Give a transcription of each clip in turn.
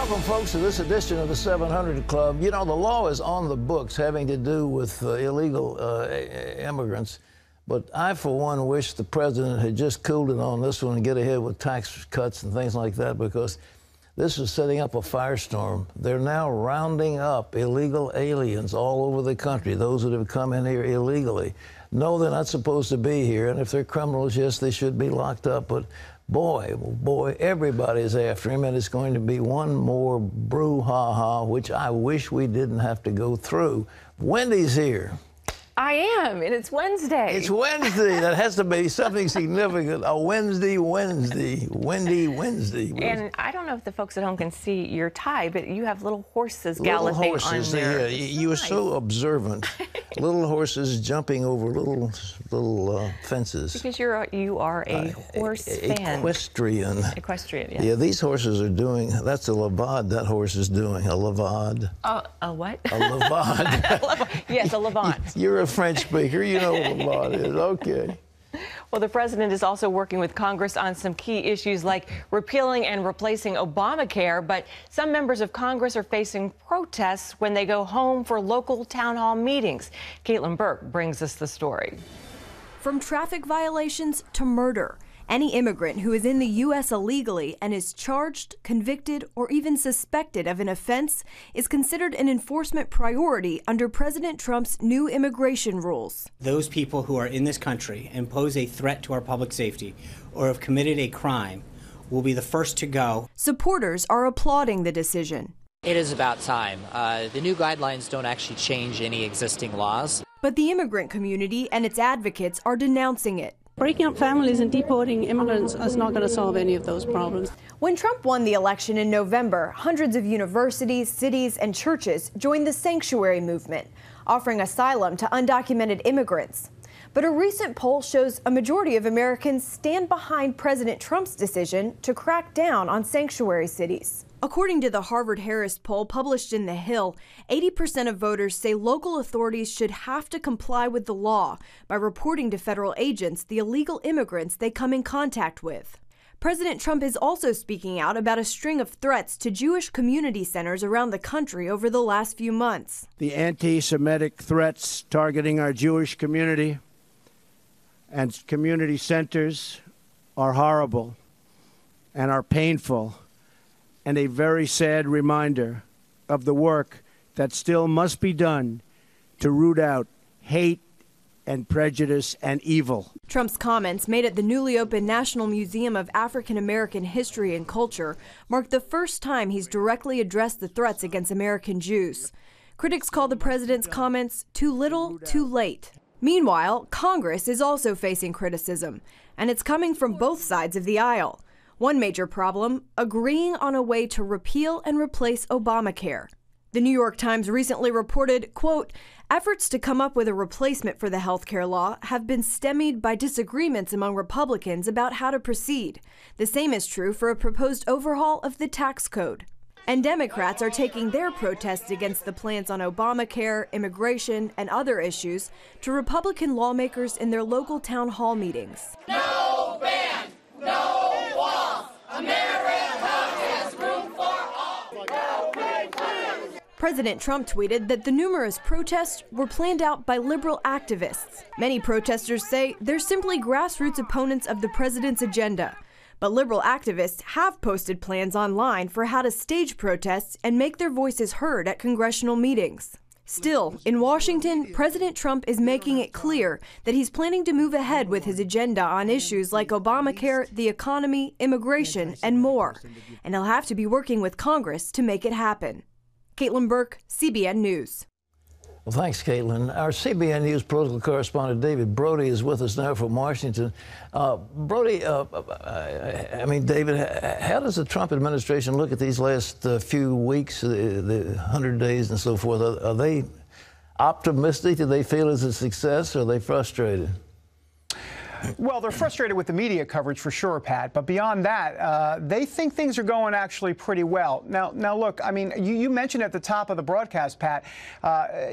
Welcome, folks, to this edition of the 700 Club. You know, the law is on the books having to do with illegal immigrants. But I, for one, wish the president had just cooled it on this one and get ahead with tax cuts and things like that, because this is setting up a firestorm. They're now rounding up illegal aliens all over the country, those that have come in here illegally. No, they're not supposed to be here, and if they're criminals, yes, they should be locked up. But boy, everybody's after him, and it's going to be one more brouhaha, which I wish we didn't have to go through. Wendy's here. I am, and it's Wednesday. It's Wednesday. That has to be something significant. A Wendy Wednesday. And I don't know if the folks at home can see your tie, but you have little horses galloping on there. Yeah, you are so observant. Little horses jumping over little fences. Because you are a horse fan. Equestrian. Equestrian, yes. Yeah, these horses are doing, that's a levade that horse is doing, a levade. A what? A levade. Yes, a levade. You're a French speaker, you know what a levade is, okay. Well, the president is also working with Congress on some key issues like repealing and replacing Obamacare, but some members of Congress are facing protests when they go home for local town hall meetings. Caitlin Burke brings us the story. From traffic violations to murder, any immigrant who is in the U.S. illegally and is charged, convicted, or even suspected of an offense is considered an enforcement priority under President Trump's new immigration rules. Those people who are in this country and pose a threat to our public safety or have committed a crime will be the first to go. Supporters are applauding the decision. It is about time. The new guidelines don't actually change any existing laws. But the immigrant community and its advocates are denouncing it. Breaking up families and deporting immigrants is not going to solve any of those problems. When Trump won the election in November, hundreds of universities, cities, and churches joined the sanctuary movement, offering asylum to undocumented immigrants. But a recent poll shows a majority of Americans stand behind President Trump's decision to crack down on sanctuary cities. According to the Harvard-Harris poll published in The Hill, 80% of voters say local authorities should have to comply with the law by reporting to federal agents the illegal immigrants they come in contact with. President Trump is also speaking out about a string of threats to Jewish community centers around the country over the last few months. The anti-Semitic threats targeting our Jewish community and community centers are horrible and are painful, and a very sad reminder of the work that still must be done to root out hate and prejudice and evil. Trump's comments made at the newly opened National Museum of African American History and Culture mark the first time he's directly addressed the threats against American Jews. Critics call the president's comments too little, too late. Meanwhile, Congress is also facing criticism, and it's coming from both sides of the aisle. One major problem, agreeing on a way to repeal and replace Obamacare. The New York Times recently reported, quote, efforts to come up with a replacement for the health care law have been stymied by disagreements among Republicans about how to proceed. The same is true for a proposed overhaul of the tax code. And Democrats are taking their protests against the plans on Obamacare, immigration, and other issues to Republican lawmakers in their local town hall meetings. No ban, no walls. America has room for all. No retreat. President Trump tweeted that the numerous protests were planned out by liberal activists. Many protesters say they're simply grassroots opponents of the president's agenda. But liberal activists have posted plans online for how to stage protests and make their voices heard at congressional meetings. Still, in Washington, President Trump is making it clear that he's planning to move ahead with his agenda on issues like Obamacare, the economy, immigration, and more. And he'll have to be working with Congress to make it happen. Caitlin Burke, CBN News. Well, thanks, Caitlin. Our CBN News political correspondent David Brody is with us now from Washington. Brody, David, how does the Trump administration look at these last few weeks, the 100 days and so forth? Are they optimistic? Do they feel it's a success, or are they frustrated? Well, they're frustrated with the media coverage for sure, Pat. But beyond that, they think things are going actually pretty well. Now, look, I mean, you mentioned at the top of the broadcast, Pat,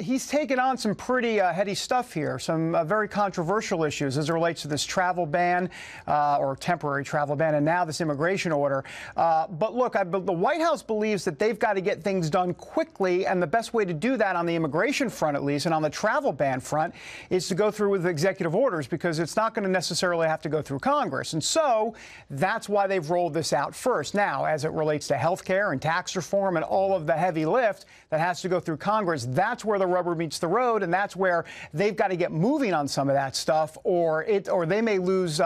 he's taken on some pretty heady stuff here, some very controversial issues as it relates to this travel ban or temporary travel ban, and now this immigration order. But look, the White House believes that they've got to get things done quickly, and the best way to do that on the immigration front, at least, and on the travel ban front, is to go through with executive orders, because it's not going to necessarily have to go through Congress. And so that's why they've rolled this out first. Now, as it relates to health care and tax reform and all of the heavy lift that has to go through Congress, that's where the rubber meets the road, and that's where they've got to get moving on some of that stuff, or they may lose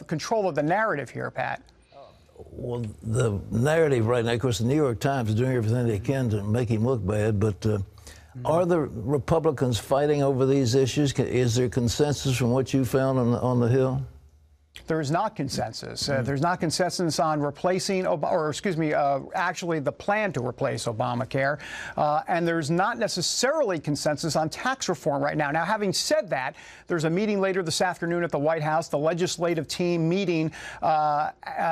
control of the narrative here, Pat. Well, the narrative right now, of course, the New York Times is doing everything they can to make him look bad, but are the Republicans fighting over these issues? Is there consensus from what you found on the Hill? There is not consensus. There's not consensus on replacing, actually the plan to replace Obamacare. And there's not necessarily consensus on tax reform right now. Now, having said that, there's a meeting later this afternoon at the White House, the legislative team meeting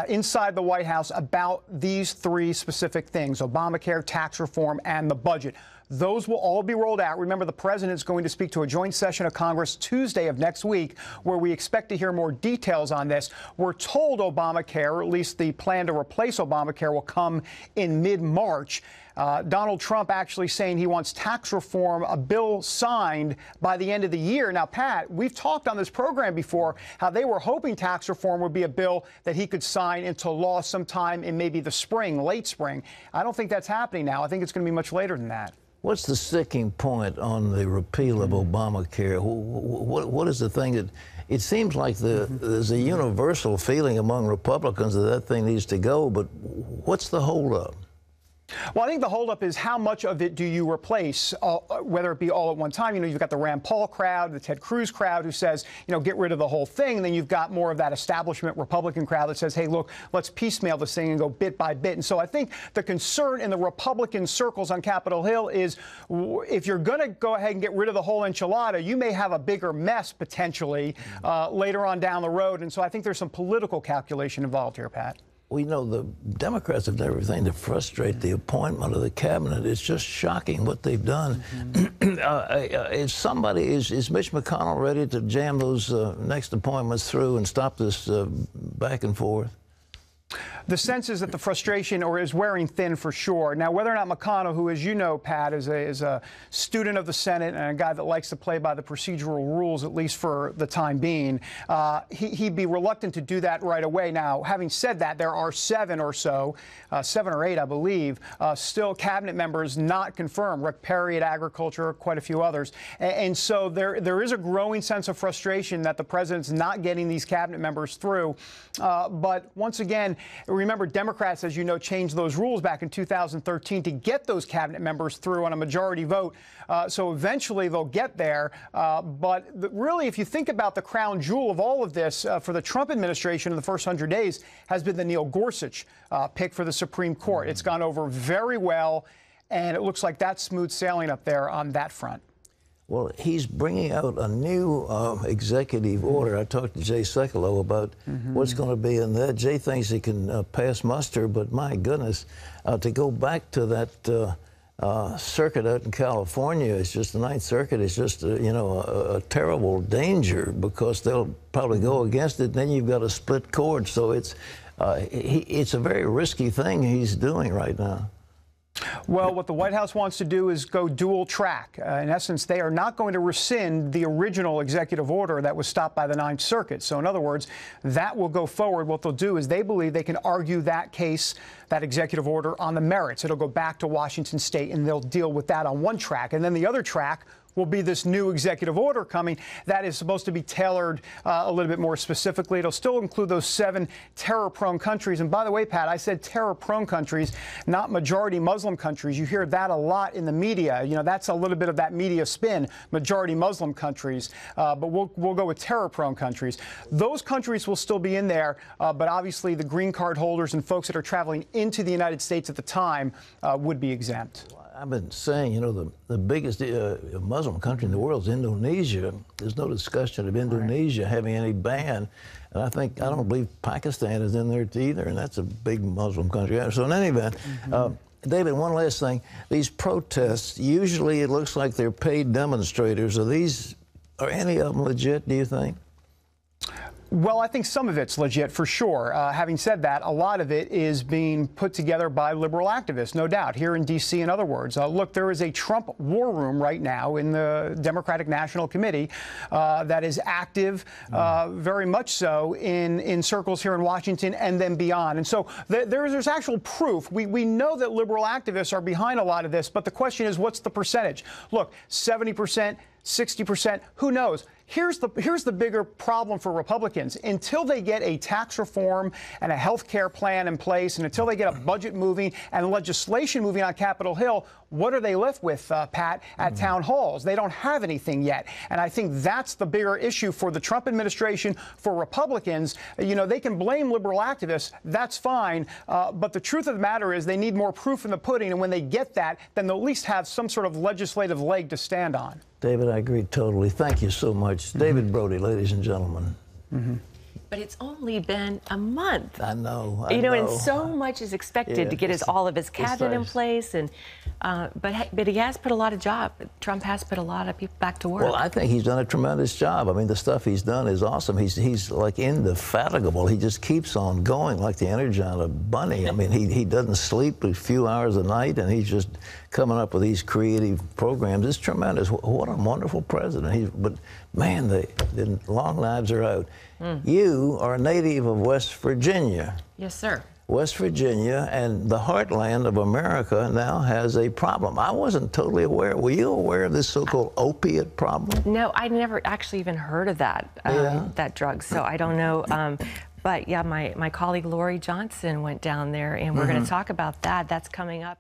inside the White House about these three specific things: Obamacare, tax reform, and the budget. Those will all be rolled out. Remember, the president's going to speak to a joint session of Congress Tuesday of next week, where we expect to hear more details on this. We're told Obamacare, or at least the plan to replace Obamacare, will come in mid-March. Donald Trump actually saying he wants tax reform, a bill signed by the end of the year. Now, Pat, we've talked on this program before how they were hoping tax reform would be a bill that he could sign into law sometime in maybe the spring, late spring. I don't think that's happening now. I think it's going to be much later than that. What's the sticking point on the repeal of Obamacare? What is the thing that it seems like there's a universal feeling among Republicans that that thing needs to go, but what's the holdup? Well, I think the holdup is how much of it do you replace, whether it be all at one time. You know, you've got the Rand Paul crowd, the Ted Cruz crowd who says, you know, get rid of the whole thing. And then you've got more of that establishment Republican crowd that says, hey, look, let's piecemeal this thing and go bit by bit. And so I think the concern in the Republican circles on Capitol Hill is if you're going to go ahead and get rid of the whole enchilada, you may have a bigger mess potentially later on down the road. And so I think there's some political calculation involved here, Pat. We know the Democrats have done everything to frustrate the appointment of the cabinet. It's just shocking what they've done. Is Mitch McConnell ready to jam those next appointments through and stop this back and forth? The sense is that the frustration is wearing thin for sure. Now, whether or not McConnell, who, as you know, Pat, is a student of the Senate and a guy that likes to play by the procedural rules, at least for the time being, he'd be reluctant to do that right away. Now, having said that, there are 7 or 8, I believe, still cabinet members not confirmed. Rick Perry at Agriculture, quite a few others. And so there is a growing sense of frustration that the president's not getting these cabinet members through. But once again, remember, Democrats, as you know, changed those rules back in 2013 to get those cabinet members through on a majority vote. So eventually they'll get there. But really, if you think about the crown jewel of all of this for the Trump administration in the first 100 days has been the Neil Gorsuch pick for the Supreme Court. It's gone over very well, and it looks like that's smooth sailing up there on that front. Well, he's bringing out a new executive order. I talked to Jay Sekulow about what's going to be in that. Jay thinks he can pass muster, but my goodness, to go back to that circuit out in California, it's just the Ninth Circuit is just, a terrible danger because they'll probably go against it. Then you've got a split cord. So it's a very risky thing he's doing right now. Well, what the White House wants to do is go dual track. In essence, they are not going to rescind the original executive order that was stopped by the Ninth Circuit. So in other words, that will go forward. What they'll do is they believe they can argue that case, that executive order, on the merits. It'll go back to Washington State, and they'll deal with that on one track. And then the other track will be this new executive order coming that is supposed to be tailored a little bit more specifically. It'll still include those 7 terror-prone countries. And by the way, Pat, I said terror-prone countries, not majority Muslim countries. You hear that a lot in the media. You know, that's a little bit of that media spin, majority Muslim countries. But we'll go with terror-prone countries. Those countries will still be in there, but obviously the green card holders and folks that are traveling into the United States at the time would be exempt. I've been saying, you know, the biggest Muslim country in the world is Indonesia. There's no discussion of Indonesia having any ban. And I don't believe Pakistan is in there either, and that's a big Muslim country. So in any event, David, one last thing. These protests, usually it looks like they're paid demonstrators. Are any of them legit, do you think? Well, I think some of it's legit for sure. Having said that, a lot of it is being put together by liberal activists, no doubt, here in D.C. in other words. Look, there is a Trump war room right now in the Democratic National Committee that is active, very much so, in circles here in Washington and then beyond. And so there's actual proof. We know that liberal activists are behind a lot of this, but the question is, what's the percentage? Look, 70%, 60%, who knows? Here's the bigger problem for Republicans. Until they get a tax reform and a health care plan in place, and until they get a budget moving and legislation moving on Capitol Hill, what are they left with, Pat, at town halls? They don't have anything yet. And I think that's the bigger issue for the Trump administration, for Republicans. You know, they can blame liberal activists. That's fine. But the truth of the matter is they need more proof in the pudding. And when they get that, then they'll at least have some sort of legislative leg to stand on. David, I agree totally. Thank you so much. David Brody, ladies and gentlemen. But it's only been a month. I know. You know, and so much is expected to get all of his cabinet in place, and but he has put a lot of Trump has put a lot of people back to work. Well, I think he's done a tremendous job. I mean, the stuff he's done is awesome. He's like indefatigable. He just keeps on going like the Energizer Bunny. I mean, he doesn't sleep a few hours a night, and he's just coming up with these creative programs. It's tremendous. What a wonderful president. But man, the long lives are out. You are a native of West Virginia. Yes, sir. West Virginia and the heartland of America now has a problem. I wasn't totally aware. Were you aware of this so-called opiate problem? No, I never actually even heard of that, that drug, so I don't know. But yeah, my colleague Lori Johnson went down there, and we're going to talk about that. That's coming up.